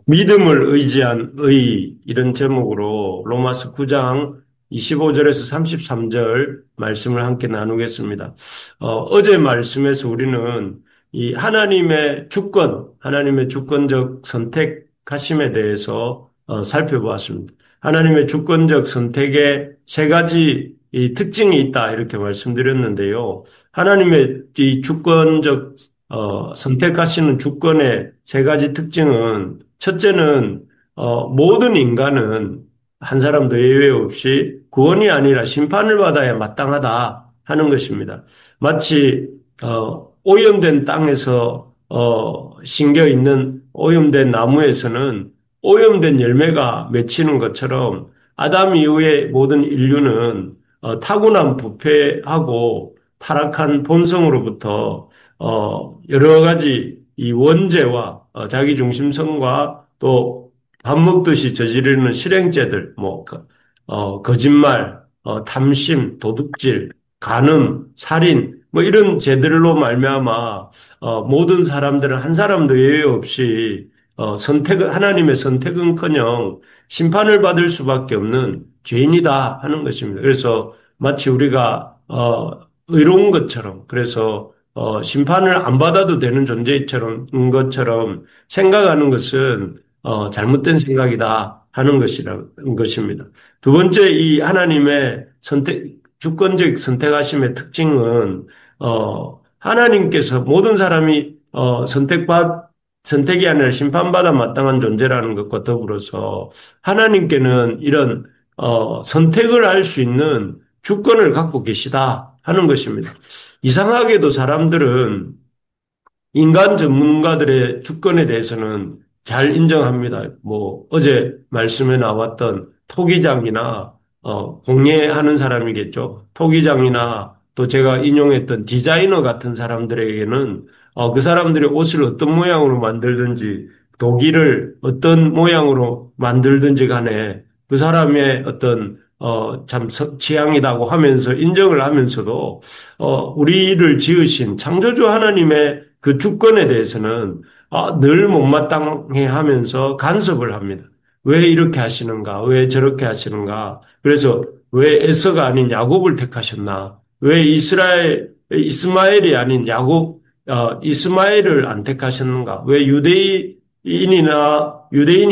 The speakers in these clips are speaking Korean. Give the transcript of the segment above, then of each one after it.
믿음을 의지한 의, 이런 제목으로 로마서 9장 25절에서 33절 말씀을 함께 나누겠습니다. 어제 말씀에서 우리는 이 하나님의 주권적 선택하심에 대해서 살펴보았습니다. 하나님의 주권적 선택에 세 가지 이 특징이 있다, 이렇게 말씀드렸는데요. 하나님의 이 주권적 선택하시는 주권의 세 가지 특징은, 첫째는 모든 인간은 한 사람도 예외 없이 구원이 아니라 심판을 받아야 마땅하다 하는 것입니다. 마치 오염된 땅에서 심겨 있는 오염된 나무에서는 오염된 열매가 맺히는 것처럼, 아담 이후의 모든 인류는 타고난 부패하고 타락한 본성으로부터 여러 가지 이 원죄와 자기중심성과 또 밥 먹듯이 저지르는 실행죄들, 거짓말, 탐심, 도둑질, 간음, 살인, 이런 죄들로 말미암아 모든 사람들은 한 사람도 예외 없이 하나님의 선택은커녕 심판을 받을 수밖에 없는 죄인이다 하는 것입니다. 그래서 마치 우리가 의로운 것처럼, 그래서 심판을 안 받아도 되는 존재처럼 것처럼 생각하는 것은 잘못된 생각이다 하는 것이라는 것입니다. 두 번째, 이 하나님의 주권적 선택하심의 특징은 하나님께서 모든 사람이 선택이 아니라 심판받아 마땅한 존재라는 것과 더불어서 하나님께는 이런 선택을 할 수 있는 주권을 갖고 계시다 하는 것입니다. 이상하게도 사람들은 인간 전문가들의 주권에 대해서는 잘 인정합니다. 어제 말씀에 나왔던 토기장이나, 공예하는 사람이겠죠. 토기장이나 또 제가 인용했던 디자이너 같은 사람들에게는 그 사람들이 옷을 어떤 모양으로 만들든지, 도기를 어떤 모양으로 만들든지 간에 그 사람의 어떤 참 취향이라고 하면서 인정을 하면서도 우리를 지으신 창조주 하나님의 그 주권에 대해서는 늘 못마땅해 하면서 간섭을 합니다. 왜 이렇게 하시는가? 왜 저렇게 하시는가? 그래서 왜 에서가 아닌 야곱을 택하셨나? 왜 이스마엘이 아닌 이스마엘을 안 택하셨는가? 왜 유대인이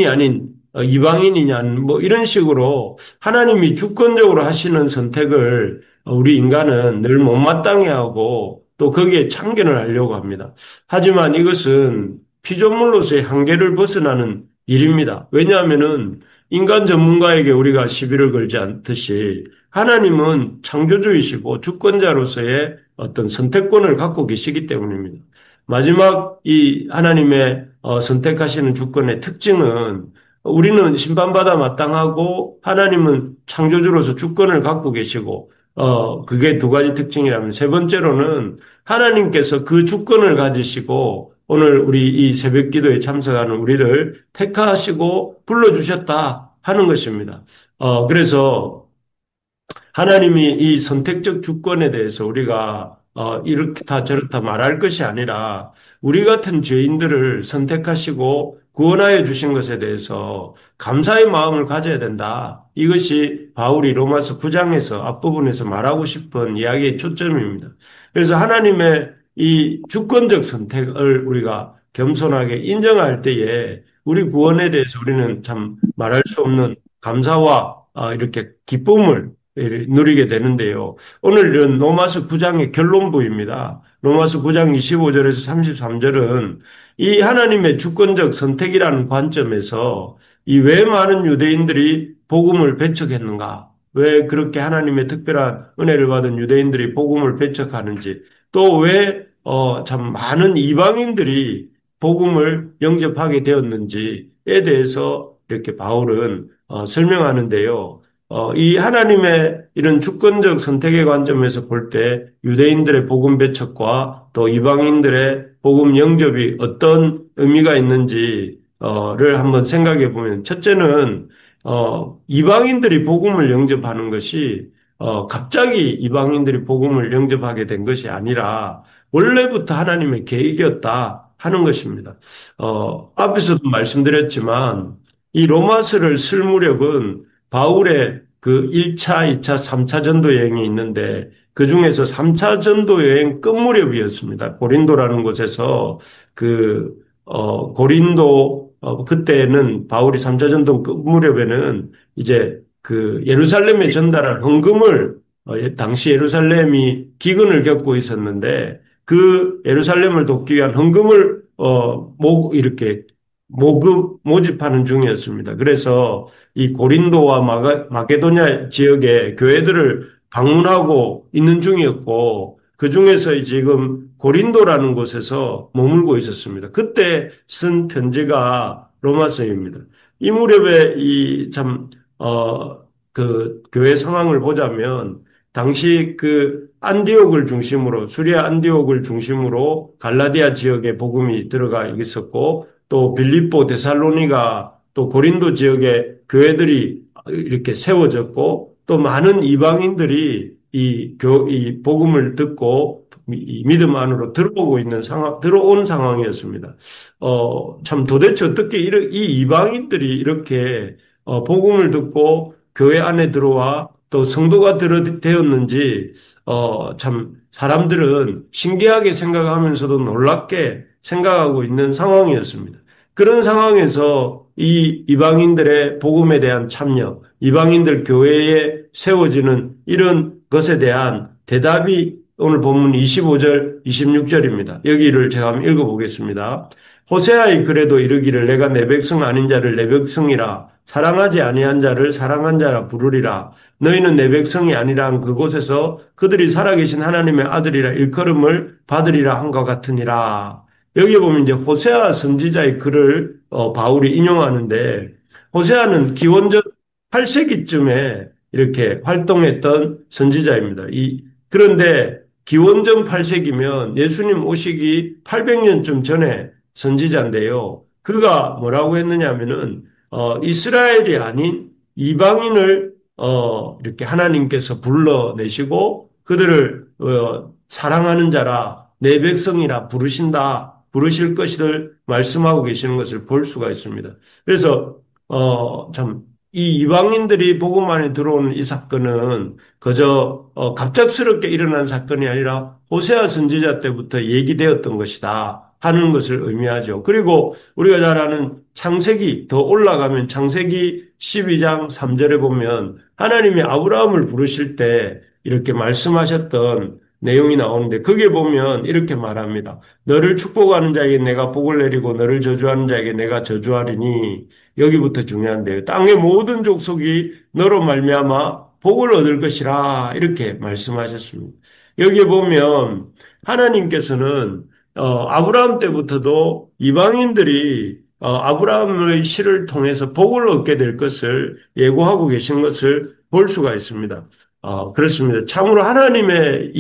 아닌 이방인이냐는 이런 식으로 하나님이 주권적으로 하시는 선택을 우리 인간은 늘 못마땅해 하고 또 거기에 참견을 하려고 합니다. 하지만 이것은 피조물로서의 한계를 벗어나는 일입니다. 왜냐하면은 인간 전문가에게 우리가 시비를 걸지 않듯이 하나님은 창조주이시고 주권자로서의 어떤 선택권을 갖고 계시기 때문입니다. 마지막 이 하나님의 선택하시는 주권의 특징은, 우리는 심판받아 마땅하고 하나님은 창조주로서 주권을 갖고 계시고, 그게 두 가지 특징이라면, 세 번째로는 하나님께서 그 주권을 가지시고 오늘 우리 이 새벽 기도에 참석하는 우리를 택하시고 불러주셨다 하는 것입니다. 그래서 하나님이 이 선택적 주권에 대해서 우리가 이렇다 저렇다 말할 것이 아니라, 우리 같은 죄인들을 선택하시고 구원하여 주신 것에 대해서 감사의 마음을 가져야 된다. 이것이 바울이 로마서 9장에서 앞부분에서 말하고 싶은 이야기의 초점입니다. 그래서 하나님의 이 주권적 선택을 우리가 겸손하게 인정할 때에 우리 구원에 대해서 우리는 참 말할 수 없는 감사와 이렇게 기쁨을 누리게 되는데요. 오늘은 로마서 9장의 결론부입니다. 로마서 9장 25절에서 33절은 이 하나님의 주권적 선택이라는 관점에서 이 왜 많은 유대인들이 복음을 배척했는가? 왜 그렇게 하나님의 특별한 은혜를 받은 유대인들이 복음을 배척하는지, 또 왜 참 많은 이방인들이 복음을 영접하게 되었는지에 대해서 이렇게 바울은 설명하는데요. 이 하나님의 이런 주권적 선택의 관점에서 볼 때 유대인들의 복음 배척과 또 이방인들의 복음 영접이 어떤 의미가 있는지를 한번 생각해 보면, 첫째는 이방인들이 복음을 영접하는 것이 갑자기 이방인들이 복음을 영접하게 된 것이 아니라 원래부터 하나님의 계획이었다 하는 것입니다. 앞에서도 말씀드렸지만 이 로마서를 쓸 무렵은 바울의 그 1차, 2차, 3차 전도 여행이 있는데 그 중에서 3차 전도 여행 끝 무렵이었습니다. 고린도라는 곳에서 그, 고린도, 그때는 바울이 3차 전도 끝 무렵에는 이제 그 예루살렘에 전달할 헌금을 당시 예루살렘이 기근을 겪고 있었는데 그 예루살렘을 돕기 위한 헌금을 이렇게 모집하는 중이었습니다. 그래서 이 고린도와 마게도냐 지역의 교회들을 방문하고 있는 중이었고 그 중에서 지금 고린도라는 곳에서 머물고 있었습니다. 그때 쓴 편지가 로마서입니다. 이 무렵에 그 교회 상황을 보자면 당시 그 안디옥을 중심으로 수리아 안디옥을 중심으로 갈라디아 지역에 복음이 들어가 있었고 또 빌립보 데살로니가 또 고린도 지역에 교회들이 이렇게 세워졌고 또 많은 이방인들이 이 복음을 듣고 이 믿음 안으로 들어온 상황이었습니다. 참 도대체 어떻게 이 이방인들이 이렇게 복음을 듣고 교회 안에 들어와 또 성도가 되었는지, 참, 사람들은 신기하게 생각하면서도 놀랍게 생각하고 있는 상황이었습니다. 그런 상황에서 이 이방인들의 복음에 대한 참여, 이방인들 교회에 세워지는 이런 것에 대한 대답이 오늘 본문 25절, 26절입니다. 여기를 제가 한번 읽어보겠습니다. 호세아의 글에도 이르기를 내가 내 백성 아닌 자를 내 백성이라 사랑하지 아니한 자를 사랑한 자라 부르리라. 너희는 내 백성이 아니라 한 그곳에서 그들이 살아계신 하나님의 아들이라 일컬음을 받으리라 한 것 같으니라. 여기 보면 이제 호세아 선지자의 글을 바울이 인용하는데 호세아는 기원전 8세기쯤에 이렇게 활동했던 선지자입니다. 그런데 기원전 8세기면 예수님 오시기 800년쯤 전에 선지자인데요. 그가 뭐라고 했느냐면은 이스라엘이 아닌 이방인을 이렇게 하나님께서 불러내시고 그들을 사랑하는 자라 내 백성이라 부르실 것을 말씀하고 계시는 것을 볼 수가 있습니다. 그래서 참 이 이방인들이 복음 안에 들어오는 이 사건은 그저 갑작스럽게 일어난 사건이 아니라 호세아 선지자 때부터 얘기되었던 것이다 하는 것을 의미하죠. 그리고 우리가 잘 아는 창세기 더 올라가면 창세기 12장 3절에 보면 하나님이 아브라함을 부르실 때 이렇게 말씀하셨던 내용이 나오는데 거기에 보면 이렇게 말합니다. 너를 축복하는 자에게 내가 복을 내리고 너를 저주하는 자에게 내가 저주하리니 여기부터 중요한데요. 땅의 모든 족속이 너로 말미암아 복을 얻을 것이라 이렇게 말씀하셨습니다. 여기에 보면 하나님께서는 아브라함 때부터도 이방인들이 아브라함의 씨를 통해서 복을 얻게 될 것을 예고하고 계신 것을 볼 수가 있습니다. 그렇습니다. 참으로 하나님의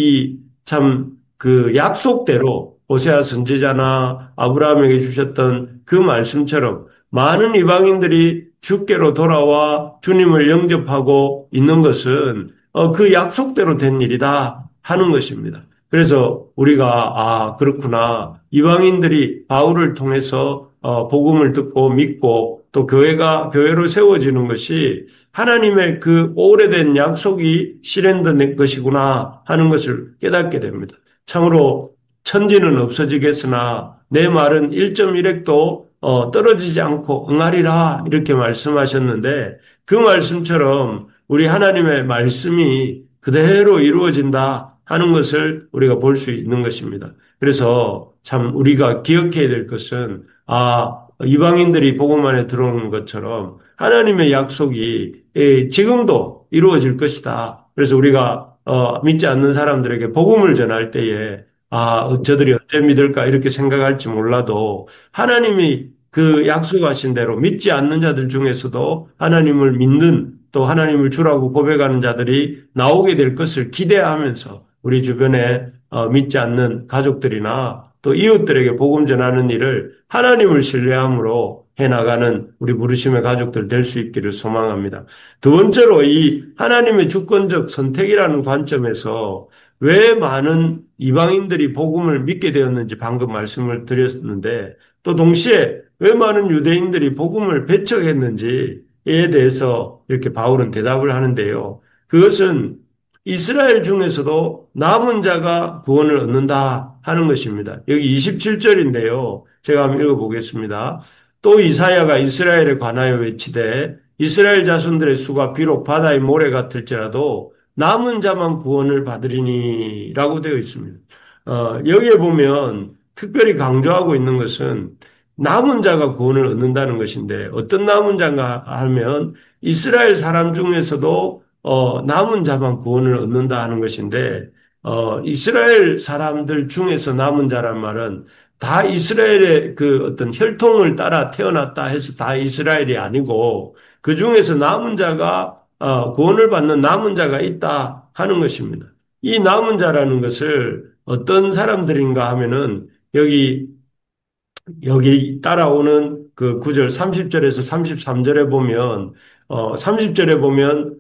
참 그 약속대로 호세아 선지자나 아브라함에게 주셨던 그 말씀처럼 많은 이방인들이 주께로 돌아와 주님을 영접하고 있는 것은 그 약속대로 된 일이다 하는 것입니다. 그래서 우리가 그렇구나. 이방인들이 바울을 통해서 복음을 듣고 믿고 또 교회로 세워지는 것이 하나님의 그 오래된 약속이 실현된 것이구나 하는 것을 깨닫게 됩니다. 참으로 천지는 없어지겠으나 내 말은 1.1핵도 떨어지지 않고 응하리라 이렇게 말씀하셨는데 그 말씀처럼 우리 하나님의 말씀이 그대로 이루어진다 하는 것을 우리가 볼 수 있는 것입니다. 그래서 참 우리가 기억해야 될 것은 이방인들이 복음 안에 들어오는 것처럼 하나님의 약속이 지금도 이루어질 것이다. 그래서 우리가 믿지 않는 사람들에게 복음을 전할 때에 저들이 언제 믿을까 이렇게 생각할지 몰라도 하나님이 그 약속하신 대로 믿지 않는 자들 중에서도 하나님을 믿는 또 하나님을 주라고 고백하는 자들이 나오게 될 것을 기대하면서 우리 주변에 믿지 않는 가족들이나 또 이웃들에게 복음 전하는 일을 하나님을 신뢰함으로 해나가는 우리 부르심의 가족들 될 수 있기를 소망합니다. 두 번째로 이 하나님의 주권적 선택이라는 관점에서 왜 많은 이방인들이 복음을 믿게 되었는지 방금 말씀을 드렸는데 또 동시에 왜 많은 유대인들이 복음을 배척했는지에 대해서 이렇게 바울은 대답을 하는데요. 그것은 이스라엘 중에서도 남은 자가 구원을 얻는다 하는 것입니다. 여기 27절인데요. 제가 한번 읽어보겠습니다. 또 이사야가 이스라엘에 관하여 외치되 이스라엘 자손들의 수가 비록 바다의 모래 같을지라도 남은 자만 구원을 받으리니라고 되어 있습니다. 여기에 보면 특별히 강조하고 있는 것은 남은 자가 구원을 얻는다는 것인데 어떤 남은 자인가 하면 이스라엘 사람 중에서도 남은 자만 구원을 얻는다 하는 것인데 이스라엘 사람들 중에서 남은 자란 말은 다 이스라엘의 그 어떤 혈통을 따라 태어났다 해서 다 이스라엘이 아니고 그 중에서 남은 자가 구원을 받는 남은 자가 있다 하는 것입니다. 이 남은 자라는 것을 어떤 사람들인가 하면은 여기 따라오는 그 9절 30절에서 33절에 보면 30절에 보면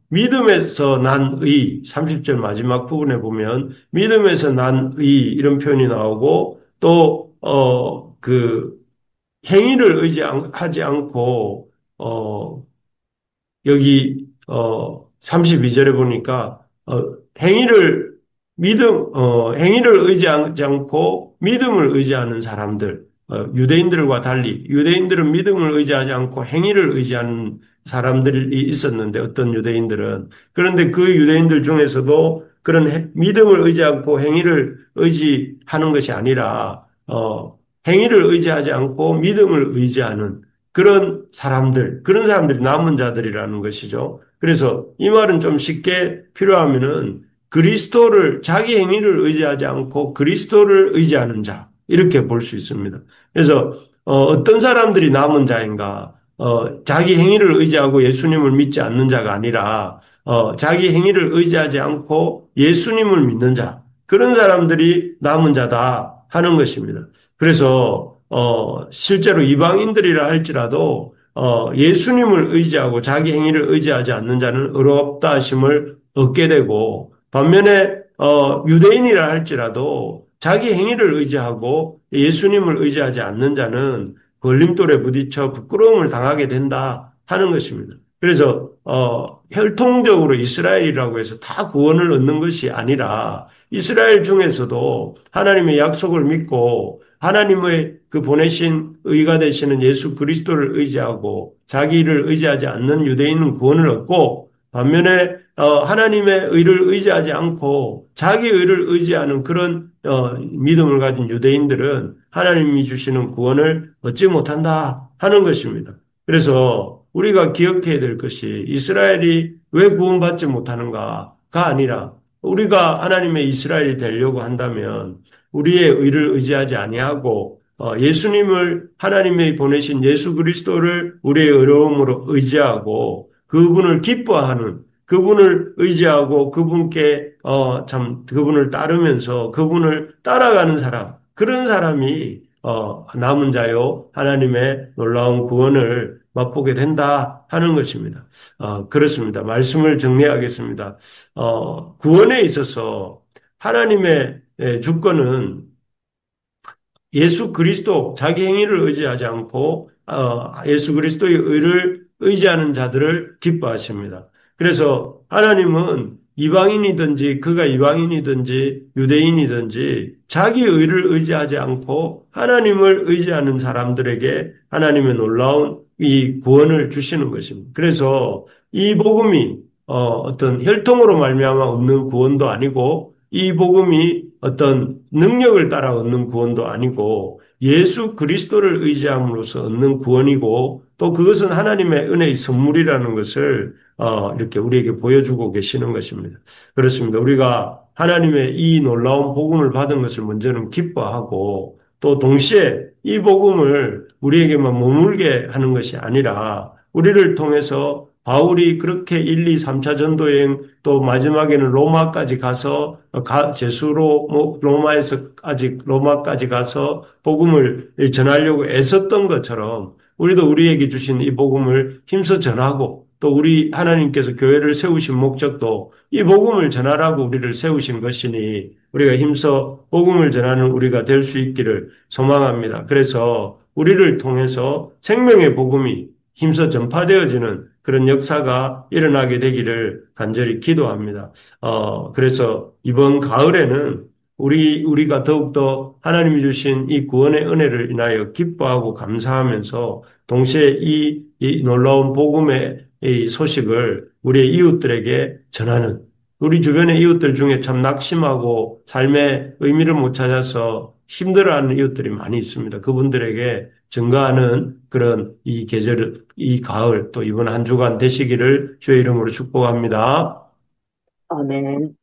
믿음에서 난 의, 30절 마지막 부분에 보면 믿음에서 난 의 이런 표현이 나오고 또 그 행위를 의지하지 않고 여기 32절에 보니까 행위를 행위를 의지하지 않고 믿음을 의지하는 사람들, 유대인들과 달리 유대인들은 믿음을 의지하지 않고 행위를 의지하는 사람들이 있었는데 어떤 유대인들은 그런데 그 유대인들 중에서도 그런 믿음을 의지 않고 행위를 의지하는 것이 아니라 행위를 의지하지 않고 믿음을 의지하는 그런 사람들이 남은 자들이라는 것이죠. 그래서 이 말은 좀 쉽게 필요하면은 그리스도를 자기 행위를 의지하지 않고 그리스도를 의지하는 자 이렇게 볼 수 있습니다. 그래서 떤 사람들이 남은 자인가? 자기 행위를 의지하고 예수님을 믿지 않는 자가 아니라 자기 행위를 의지하지 않고 예수님을 믿는 자 그런 사람들이 남은 자다 하는 것입니다. 그래서 실제로 이방인들이라 할지라도 예수님을 의지하고 자기 행위를 의지하지 않는 자는 의롭다 하심을 얻게 되고 반면에 유대인이라 할지라도 자기 행위를 의지하고 예수님을 의지하지 않는 자는 걸림돌에 부딪혀 부끄러움을 당하게 된다 하는 것입니다. 그래서 혈통적으로 이스라엘이라고 해서 다 구원을 얻는 것이 아니라 이스라엘 중에서도 하나님의 약속을 믿고 하나님의 그 보내신 의가 되시는 예수 그리스도를 의지하고 자기를 의지하지 않는 유대인은 구원을 얻고 반면에 하나님의 의를 의지하지 않고 자기 의를 의지하는 그런 믿음을 가진 유대인들은 하나님이 주시는 구원을 얻지 못한다 하는 것입니다. 그래서 우리가 기억해야 될 것이 이스라엘이 왜 구원받지 못하는가가 아니라 우리가 하나님의 이스라엘이 되려고 한다면 우리의 의를 의지하지 아니하고 예수님을 하나님의 보내신 예수 그리스도를 우리의 의로움으로 의지하고 그분을 기뻐하는 그분을 의지하고 그분께 참 그분을 따르면서 그분을 따라가는 사람 그런 사람이 남은 자요 하나님의 놀라운 구원을 맛보게 된다 하는 것입니다. 그렇습니다. 말씀을 정리하겠습니다. 구원에 있어서 하나님의 주권은 예수 그리스도 자기 행위를 의지하지 않고 예수 그리스도의 의를 의지하는 자들을 기뻐하십니다. 그래서 하나님은 이방인이든지 그가 이방인이든지 유대인이든지 자기 의를 의지하지 않고 하나님을 의지하는 사람들에게 하나님의 놀라운 이 구원을 주시는 것입니다. 그래서 이 복음이 어떤 혈통으로 말미암아 얻는 구원도 아니고 이 복음이 어떤 능력을 따라 얻는 구원도 아니고 예수 그리스도를 의지함으로써 얻는 구원이고 또 그것은 하나님의 은혜의 선물이라는 것을 이렇게 우리에게 보여주고 계시는 것입니다. 그렇습니다. 우리가 하나님의 이 놀라운 복음을 받은 것을 먼저는 기뻐하고 또 동시에 이 복음을 우리에게만 머물게 하는 것이 아니라 우리를 통해서 바울이 그렇게 1, 2, 3차 전도여행 또 마지막에는 로마까지 가서 제수로 로마에서 아직 로마까지 가서 복음을 전하려고 애썼던 것처럼 우리도 우리에게 주신 이 복음을 힘써 전하고 또 우리 하나님께서 교회를 세우신 목적도 이 복음을 전하라고 우리를 세우신 것이니 우리가 힘써 복음을 전하는 우리가 될 수 있기를 소망합니다. 그래서 우리를 통해서 생명의 복음이 힘써 전파되어지는 그런 역사가 일어나게 되기를 간절히 기도합니다. 그래서 이번 가을에는 우리가 더욱더 하나님이 주신 이 구원의 은혜를 인하여 기뻐하고 감사하면서 동시에 이 놀라운 복음의 이 소식을 우리의 이웃들에게 전하는 우리 주변의 이웃들 중에 참 낙심하고 삶의 의미를 못 찾아서 힘들어하는 이웃들이 많이 있습니다. 그분들에게 증거하는 그런 이 계절, 이 가을 또 이번 한 주간 되시기를 주의 이름으로 축복합니다. 아멘.